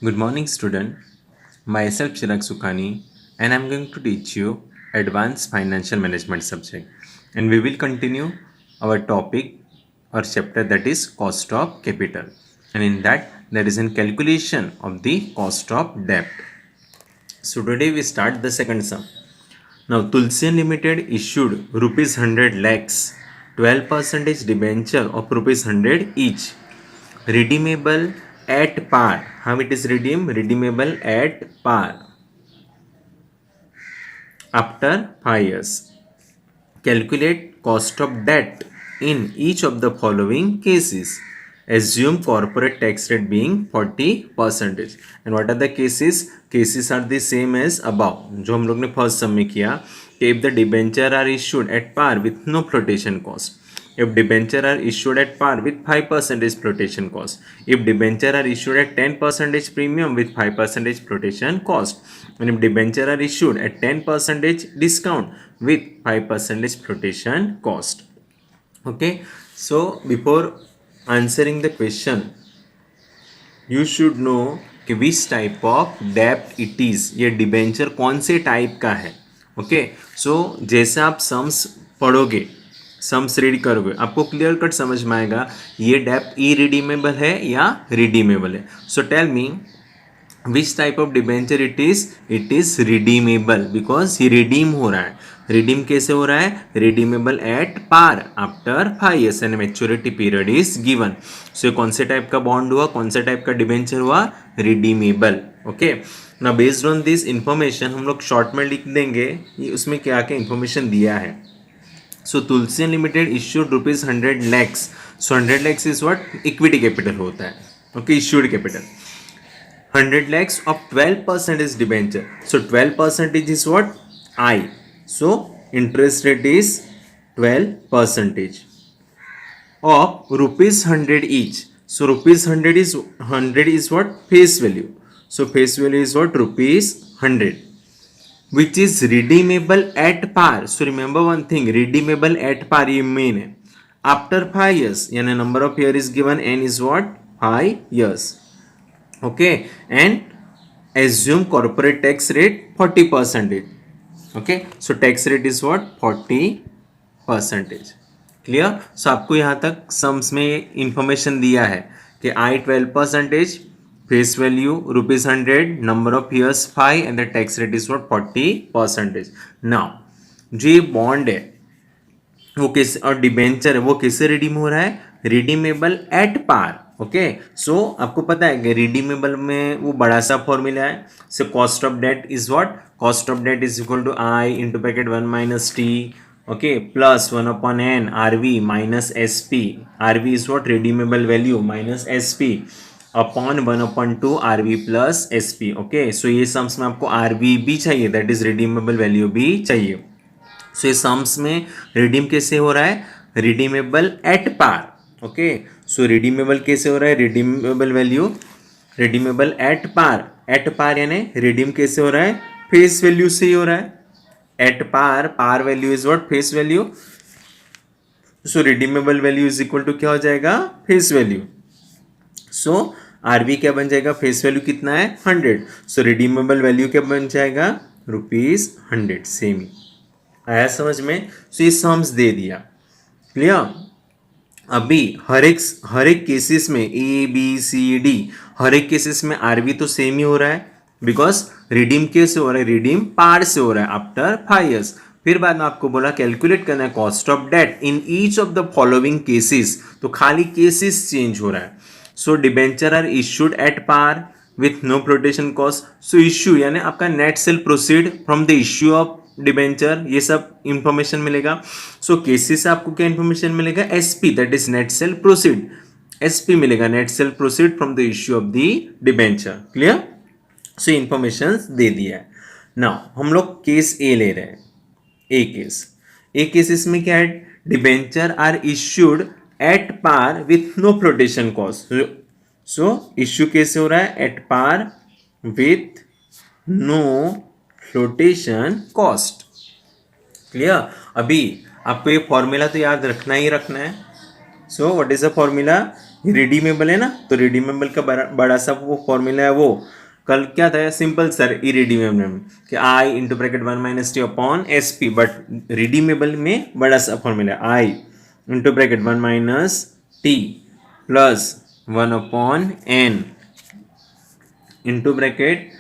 Good morning, student. Myself Chirag Sukhani, and I'm going to teach you Advanced Financial Management subject. And we will continue our topic or chapter, that is cost of capital. And in that, there is a calculation of the cost of debt. So today we start the second sum. Now, Tulsian Limited issued rupees 100 lakhs, 12% debenture of rupees 100 each, redeemable at par. How it is redeemed? Redeemable at par after 5 years. Calculate cost of debt in each of the following cases. Assume corporate tax rate being 40%. And what are the cases? Cases are the same as above. जो हम लोग ने first सम में किया कि if the debenture are issued at par with no flotation cost. If debenture are issued at par with 5% flotation cost. If debenture are issued at 10% premium with 5% flotation cost. And if debenture are issued at 10% discount with 5% flotation cost. Okay, so before answering the question, you should know कि which type of डेप्ट it is, ये debenture कौन से type का है. Okay, सो जैसे आप sums पढ़ोगे, सम्स रीड करोगे, आपको क्लियर कट समझ में आएगा ये डेप्ट इरिडीमेबल है या रिडीमेबल है. So tell me which type of debenture it is redeemable because ये रिडीम हो रहा है. रिडीम कैसे हो रहा है? Redeemable at par after 5 years and maturity period is given. So कौन से टाइप का बॉन्ड हुआ, कौन से टाइप का डिबेंचर हुआ? रिडीमेबल. ओके, ना बेस्ड ऑन दिस इंफॉर्मेशन हम लोग शॉर्ट में लिख देंगे ये उसमें क्या क्या इंफॉर्मेशन दिया है. So Tulsian limited issued rupees 100 lakhs. So 100 lakhs is what? Equity capital होता है. Okay, issued capital 100 lakhs of 12% debenture. So 12% is what? I. So interest rate is 12% of rupees 100 each. So rupees 100 is what? Face value. So face value is what? Rupees 100, which is redeemable at par. So remember one thing, redeemable at par ये mean है after 5 years, यानी number of year is given, n is what? 5 years. Okay, and assume corporate tax rate 40%. Okay, so tax rate is what? 40%. Clear. सो आपको यहाँ तक sums में information दिया है कि आई 12%, face value rupees 100, number of years 5 and the tax rate is what? 40%. Now जो ये bond है वो किस, और डिबेंचर है वो किससे रिडीम हो रहा है? Redeemable at par. Okay, so आपको पता है कि रिडीमेबल में वो बड़ा सा फॉर्मूला है. So cost of debt is what? Cost of debt is equal to I into bracket 1 minus T. Okay, plus 1 upon N R V minus S P. R V is what? Redeemable value minus S P upon 1 upon 2 R V plus S P. Okay, so ये sums में आपको are we भी चाहिए, that is redeemable value भी चाहिए. सो ये sums में redeem कैसे हो रहा है? Redeemable at par. Okay, so redeemable कैसे हो रहा है? Redeemable value redeemable at par. At par यानी रिडीम कैसे हो रहा है? फेस वैल्यू से ही हो रहा है. At par, par value is what? Face value. So redeemable value is equal to क्या हो जाएगा? Face value. सो आरवी क्या बन जाएगा? फेस वैल्यू कितना है? 100. सो रिडीमेबल वैल्यू क्या बन जाएगा? रुपीज 100. सेम ही आया समझ में. सो ये सम्स दे दिया. क्लियर. अभी हर एक केसेस में ए बी सी डी हर एक केसेस में आरवी तो सेम ही हो रहा है बिकॉज रिडीम कैसे हो रहा है? रिडीम पार से हो रहा है आफ्टर 5 years. फिर बाद में आपको बोला कैलकुलेट करना है cost of debt in each of the following cases. तो खाली केसेस चेंज हो रहा है. So debenture are issued at par with no protection cost. So issue यानी आपका net sale proceed from the issue of debenture, ये सब information मिलेगा. सो केसेस से आपको क्या इंफॉर्मेशन मिलेगा? SP, that is net sale proceed. SP मिलेगा, net sale proceed from the issue of the debenture. Clear. So information दे दिया है. नाउ हम लोग केस ए ले रहे हैं. ए केस इसमें क्या है? Debenture are issued at par with no protection cost. So issue कैसे हो रहा है? At par with no flotation cost. Clear. अभी आपको ये फॉर्मूला तो याद रखना ही रखना है. So what is the formula? ये रिडीमेबल है ना, तो रिडीमेबल का बड़ा सा वो फॉर्मूला है वो। कल क्या था, सिंपल सर इरिडीमेबल कि I into bracket 1 - T upon S P, but redeemable में बड़ा सा formula I into bracket 1 - T plus 1 upon N into bracket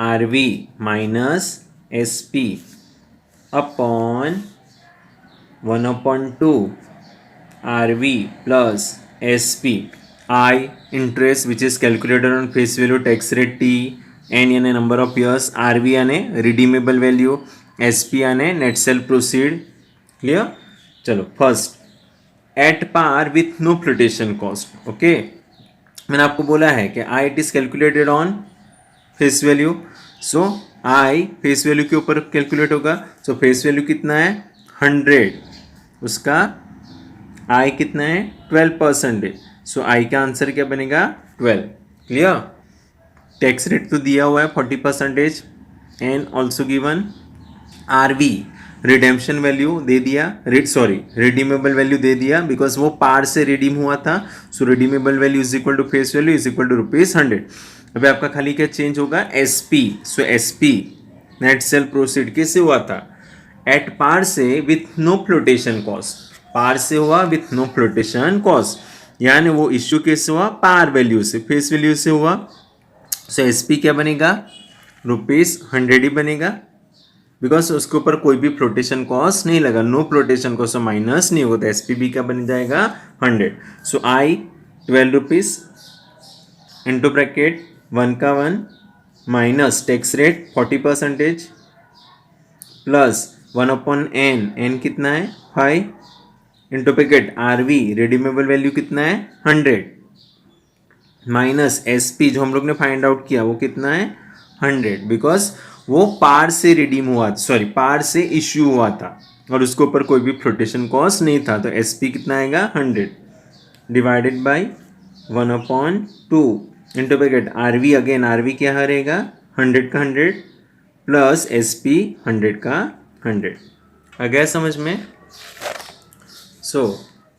R V minus S P upon 1/2 R V plus S P. I interest which is calculated on face value, tax rate T, N यानी number of years, RV यानी redeemable value, SP यानी net sale proceed। clear? चलो first at par with no flotation cost। Okay, मैंने आपको बोला है कि I it is calculated on face value, so I face value के ऊपर कैलकुलेट होगा। so face value कितना है 100, उसका I कितना है 12%। सो आई का आंसर क्या बनेगा 12। क्लियर? टैक्स रेट तो दिया हुआ है 40% and also given. R V redemption value दे दिया, रिडीमेबल वैल्यू दे दिया बिकॉज वो पार से रिडीम हुआ था। So redeemable value is equal to face value is equal to ₹100। अभी आपका खाली क्या चेंज होगा S P. So S P net sale proceed कैसे हुआ था एट पार से with no flotation cost. Par से हुआ विथ नो फ्लोटेशन कॉस्ट, यानी वो इश्यू कैसे हुआ पार वैल्यू से, फेस वैल्यू से हुआ। सो एस पी क्या बनेगा ₹100 ही बनेगा बिकॉज उसके ऊपर कोई भी फ्लोटेशन कॉस्ट नहीं लगा, नो फ्लोटेशन कॉस्ट माइनस नहीं होगा, तो एस पी बी क्या बन जाएगा 100। So I 12 rupees into bracket 1 का 1 minus tax rate 40% plus 1/n, n कितना है 5 into bracket R V redeemable value कितना है 100 माइनस एस पी जो हम लोग ने फाइंड आउट किया वो कितना है 100 बिकॉज वो पार से रिडीम हुआ, पार से इश्यू हुआ था और उसके ऊपर कोई भी फ्लोटेशन कॉस्ट नहीं था। तो एस पी कितना आएगा 100 divided by 1/2 into bracket R V, again R V क्या रहेगा 100 का 100 प्लस एस पी 100 का 100। आ गया समझ में? सो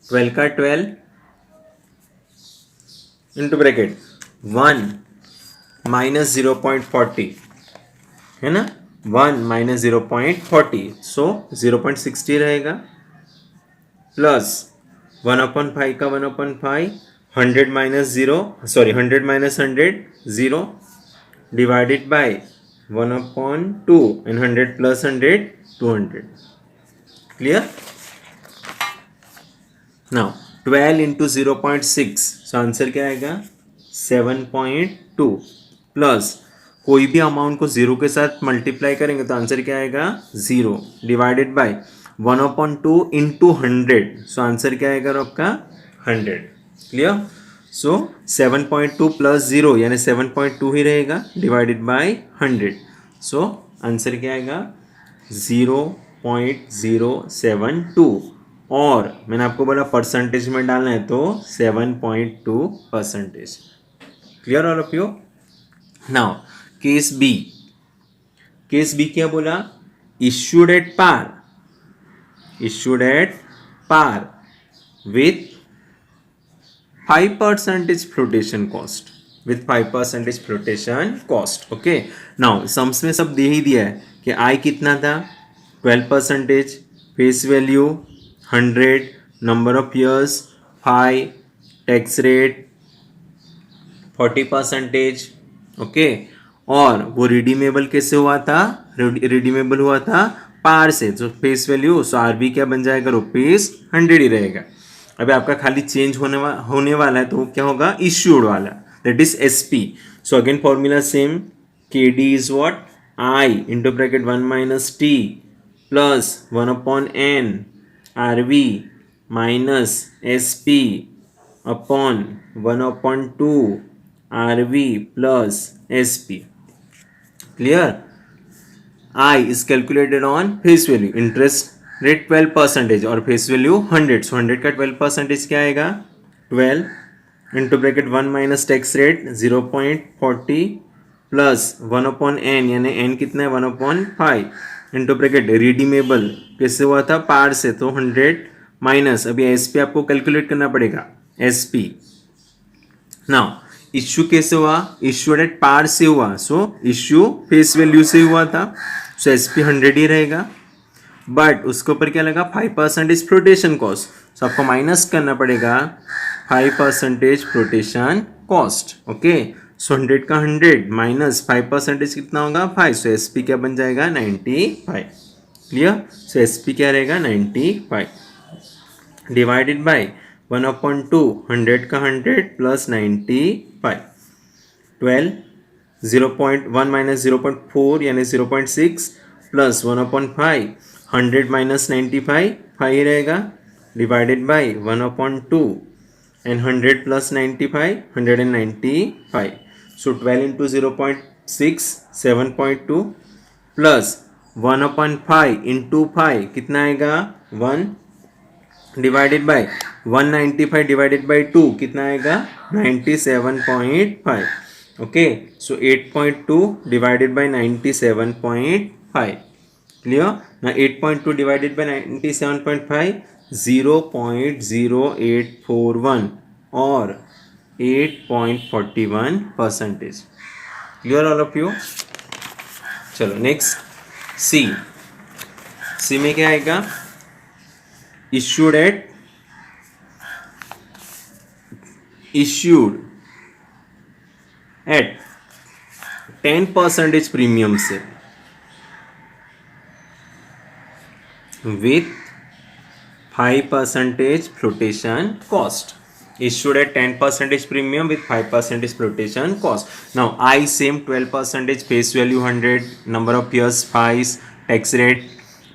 12 का 12 इंटू ब्रैकेट 1 माइनस 0.40 है ना, 1 माइनस 0.40 सो 0.60 रहेगा प्लस 1/5 का 1/5 100 minus 0 100 minus 100 0 divided by 1/2 and 100 plus 100 200। Clear? Now 12 into 0.6, so answer क्या आएगा 7.2 प्लस कोई भी अमाउंट को 0 के साथ मल्टीप्लाई करेंगे तो आंसर क्या आएगा 0 divided by 1/2 into 100, so answer क्या आएगा आपका 100। क्लियर? सो 7.2 प्लस 0 यानी 7.2 ही रहेगा डिवाइडेड बाय 100, सो आंसर क्या आएगा 0.072 और मैंने आपको बोला परसेंटेज में डालना है तो 7.2%। Clear all of you? Now case B, case B क्या बोला issued at par with 5% flotation cost, with 5% flotation cost. Okay, now sums में सब दे ही दिया है कि आई कितना था 12%, face value 100, number of years 5, tax rate 40%। Okay, और वो रिडीमेबल कैसे हुआ था, रिडीमेबल हुआ था पार से, तो face value so R B क्या बन जाएगा ₹100 ही रहेगा। अभी आपका खाली चेंज होने वाला है तो वो क्या होगा इश्यूड वाला, that is S P. So again formula same, K D is what I into bracket 1 minus T plus 1/n R V minus S P upon 1/2 R V plus S P. Clear? I is calculated on face value, interest rate 12% और face value 100, सो 100 का 12% क्या आएगा 12 into bracket 1 minus tax rate 0.40 plus 1/n यानी n कितना है 1/5 into bracket redeemable कैसे हुआ था पार से, तो 100 माइनस अभी एस पी आपको कैलकुलेट करना पड़ेगा, एस पी नाउ इश्यू कैसे हुआ, इश्यूड एट पार से हुआ, सो इश्यू फेस वैल्यू से हुआ था, सो एसपी 100 ही रहेगा, बट उसके ऊपर क्या लगा 5% फ्लोटेशन कॉस्ट, सो आपको माइनस करना पड़ेगा 5% फ्लोटेशन कॉस्ट. ओके, सो 100 का 100 माइनस 5% कितना होगा 5, सो एसपी क्या बन जाएगा 95. क्लियर, सो एसपी क्या रहेगा 95 डिवाइडेड बाय 1/2 100 का 100 प्लस 95 12 0.1 माइनस 0.4 यानी 0.6 प्लस 1/5 100 माइनस 95 5 रहेगा divided by 1/2 and 100 plus 95 195. So 12 into 0.6 7.2 plus 1/5 into 5 कितना आएगा 1 डिवाइडेड बाय 195 डिवाइडेड बाय 2 कितना आएगा 97.5. Okay, so 8.2 divided by 97.5. Clear ना, 8.2 डिवाइडेड बाय 97.5 0.0841 और 8.41%. Clear all of you. चलो नेक्स्ट सी. सी में क्या आएगा, issued at 10% प्रीमियम से with 5% flotation cost. Issued at 10% premium with 5% flotation cost. Now I same 12% face value 100, number of years 5, tax rate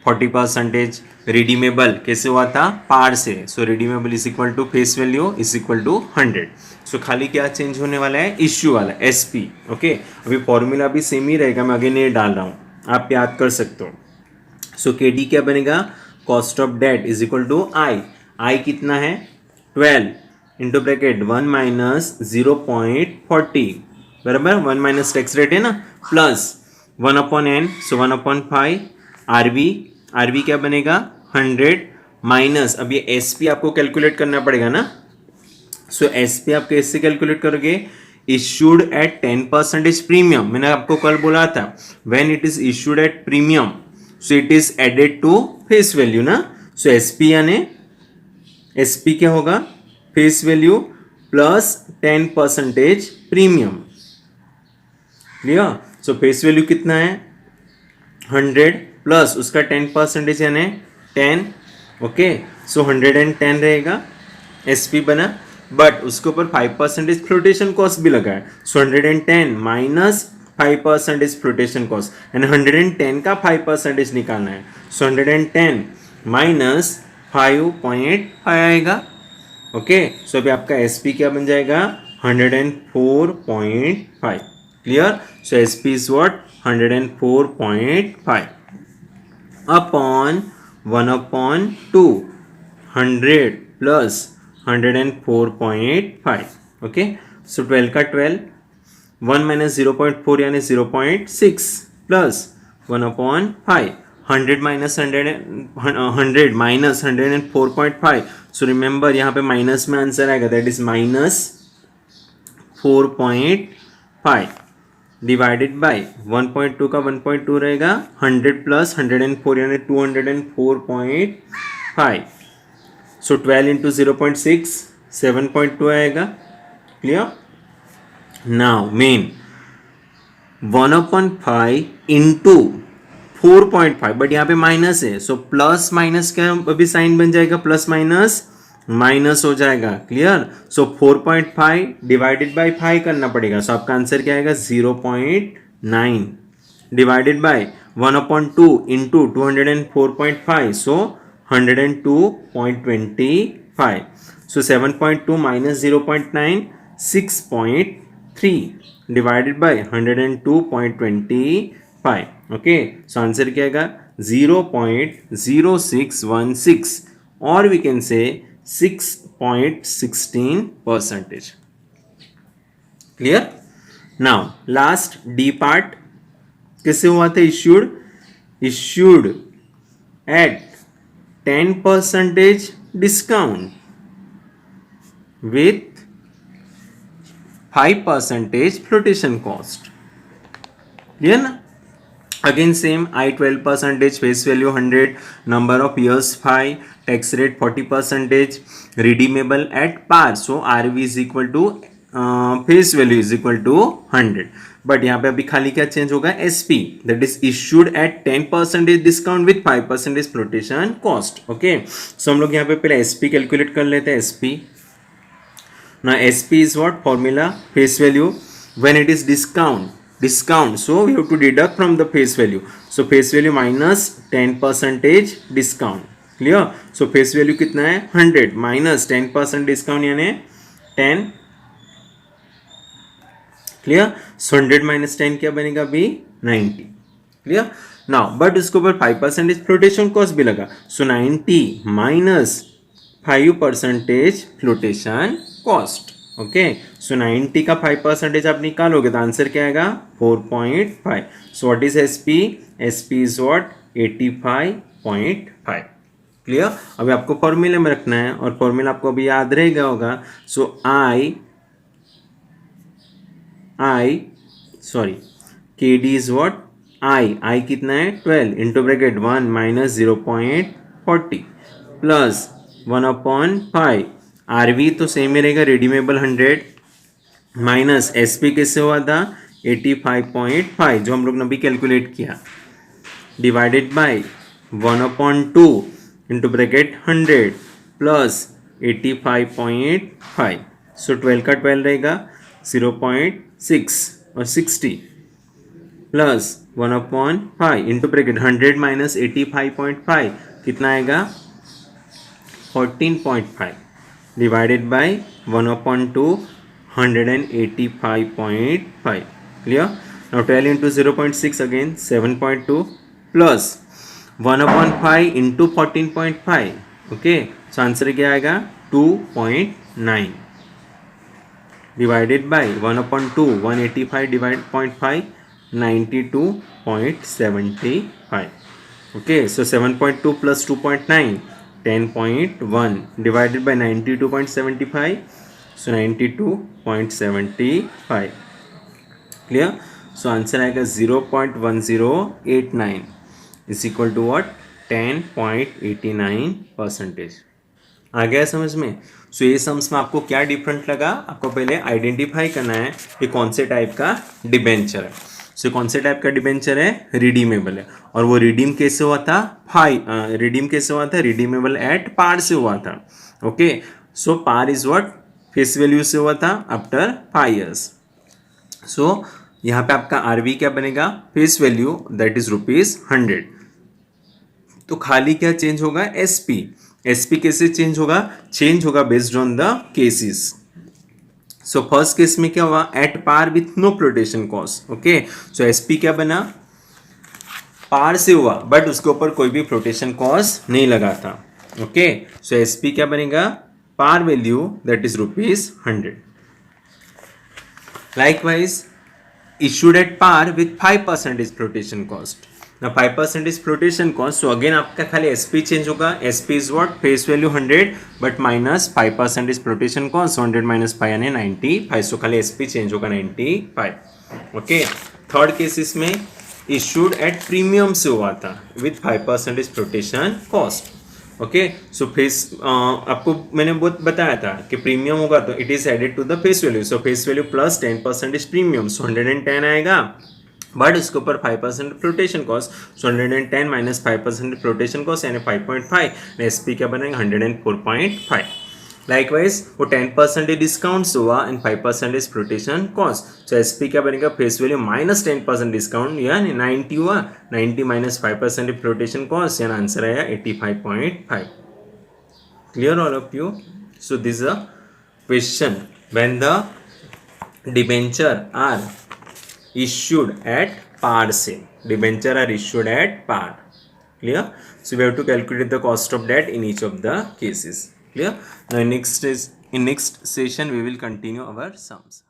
40%. Redeemable कैसे हुआ था पार से, so redeemable is equal to face value is equal to 100. So खाली क्या change होने वाला है issue वाला एसपी. ओके, अभी फॉर्मूला भी सेम ही रहेगा, मैं आगे नहीं डाल रहा हूँ, आप याद कर सकते हो. सो के डी क्या बनेगा, cost of debt is equal to I. I कितना है 12 इंटू ब्रैकेट 1 माइनस 0.40 बराबर 1 माइनस टैक्स रेट है ना, प्लस 1/n, सो 1/5 आरबी. आरबी क्या बनेगा 100 माइनस, अब ये एस पी आपको कैलकुलेट करना पड़ेगा ना, सो एस पी आप कैसे कैलकुलेट करोगे, इश्यूड एट 10% प्रीमियम. मैंने आपको कल बोला था when it is issued at premium so it is added to face value ना, सो एस पी यानी एस पी क्या होगा face value plus 10% premium. Clear, so face value कितना है 100 प्लस उसका 10% यानी 10. ओके, सो 110 रहेगा एसपी बना, बट उसके ऊपर 5% फ्लोटेशन कॉस्ट भी लगा है, सो 110 माइनस 5% फ्लोटेशन कॉस्ट एंड 110 का 5% निकालना है, सो 110 माइनस 5.5 आएगा. ओके, सो अभी आपका एसपी क्या बन जाएगा 104.5. Clear, so SP is what 104.5 upon 1/2 100 plus 104.5. Okay, so 12 का 12 1 माइनस 0.4 यानी 0.6 plus 1/5 100 minus 100 minus 104.5. So remember यहाँ पे माइनस में आंसर आएगा, that is minus 4.5 divided by 1.2 का 1.2 रहेगा 100 प्लस 104 यानी 204.5. सो 12 इंटू 0.6 7.2 आएगा. Clear, now main 1/5 into 4.5, but यहाँ पे माइनस है, सो प्लस माइनस का अभी साइन बन जाएगा, प्लस माइनस माइनस हो जाएगा. क्लियर, सो 4.5 डिवाइडेड बाय 5 करना पड़ेगा, सो आपका आंसर क्या आएगा 0.9 divided by 1/2 into 204.5, so 102.25. So 7.2 minus 0.9 6.3 divided by 102.25. Okay, so answer क्या आएगा 0.0616 और we can say 6.16%. Clear, now last D part कैसे हुआ था, issued at 10% discount with 5% flotation cost. Clear na? Again same, I 12%, face value 100, number of years 5, tax rate 40%, redeemable at par. So RV is equal to face value is equal to 100. But यहाँ पे अभी खाली क्या change होगा, SP that is issued at 10% discount with 5% flotation cost. Okay, so हम लोग यहाँ पे पहले SP कैलकुलेट कर लेते हैं. SP now SP is what formula, face value when it is discount, so we have to deduct from the face value. So face value minus 10% discount. Clear? So face value कितना है 100 minus 10% discount यानी 10. Clear? So 100 minus 10 क्या बनेगा अभी 90. Clear? Now but उसके ऊपर 5% flotation cost भी लगा. So 90 minus 5% flotation cost. Okay, सो 90 का 5% आप निकालोगे तो आंसर क्या आएगा 4.5. So what is SP? SP is what 85.5. Clear? अभी आपको फॉर्मूले में रखना है और फॉर्मूला आपको अभी याद रहेगा होगा. सो KD इज व्हाट I कितना है 12 into bracket 1 minus 0.40 plus 1/5. RV तो सेम ही रहेगा, रिडीमेबल 100 माइनस SP कैसे हुआ था 85.5 जो हम लोग ने अभी कैलकुलेट किया, divided by 1/2 into bracket 100 plus 85.5. सो 12 का 12 रहेगा 0.6 और 60 प्लस 1/5 इंटू ब्रैकेट 100 माइनस 85.5 कितना आएगा 14.5 divided by 1/2 185.5. Clear? Now 12 into 0.6 again 7.2 plus 1/5 into 14.5. Okay, so answer क्या आएगा 2.9 divided by 1/2 185 divided 0.5 92.75. Okay, so 7.2 plus 2.9 10.1 divided by 92.75, so 92.75. Clear? So answer आएगा 0.1089 is equal to what 10.89%. आ गया समझ में? सो ये sums में आपको क्या डिफरेंट लगा, आपको पहले आइडेंटिफाई करना है कि कौन से टाइप का डिबेंचर है. सो कौन से टाइप का डिबेंचर है, रिडीमेबल है, और वो रिडीम कैसे हुआ था रिडीमेबल एट पार से हुआ था. Okay, so par is what face value से हुआ था आफ्टर 5 years. सो यहाँ पे आपका RV क्या बनेगा, फेस वैल्यू दैट इज ₹100. तो खाली क्या चेंज होगा SP कैसे चेंज होगा based on the cases. So first case में क्या हुआ, at par with no flotation cost. Okay, so SP क्या बना, पार से हुआ बट उसके ऊपर कोई भी फ्लोटेशन कॉस्ट नहीं लगा था. ओके, सो SP क्या बनेगा, par value that is ₹100. Likewise issued at par with 5% flotation cost. Now 5% flotation cost, so again आपका खाली SP चेंज होगा. SP is what face value 100 but minus 5% flotation cost, so 100 minus 5 यानी 95. so खाली SP change होगा 95. Okay, third cases में issued at premium से हुआ था with 5% flotation cost. Okay, so face आपको मैंने बहुत बताया था कि प्रीमियम होगा तो it is added to the face value. So face value plus 10% premium, so 110 आएगा बट इसके ऊपर 5% flotation cost. So 110 minus 5% flotation cost यानी 5.5. SP क्या बनेगा 104.5. लाइकवाइज वो 10% डिस्काउंट हुआ and 5% flotation cost. So SP क्या बनेगा, फेस वैल्यू माइनस 10% डिस्काउंट यानी 90 हुआ, 90 माइनस 5% फ्लोटेशन कॉस्ट यानी आंसर आया 85.5. Clear all of you? So this a question when the debenture are issued at par sale. Debenture are issued at par. Clear? So we have to calculate the cost of debt in each of the cases. Clear? Now in next session we will continue our sums.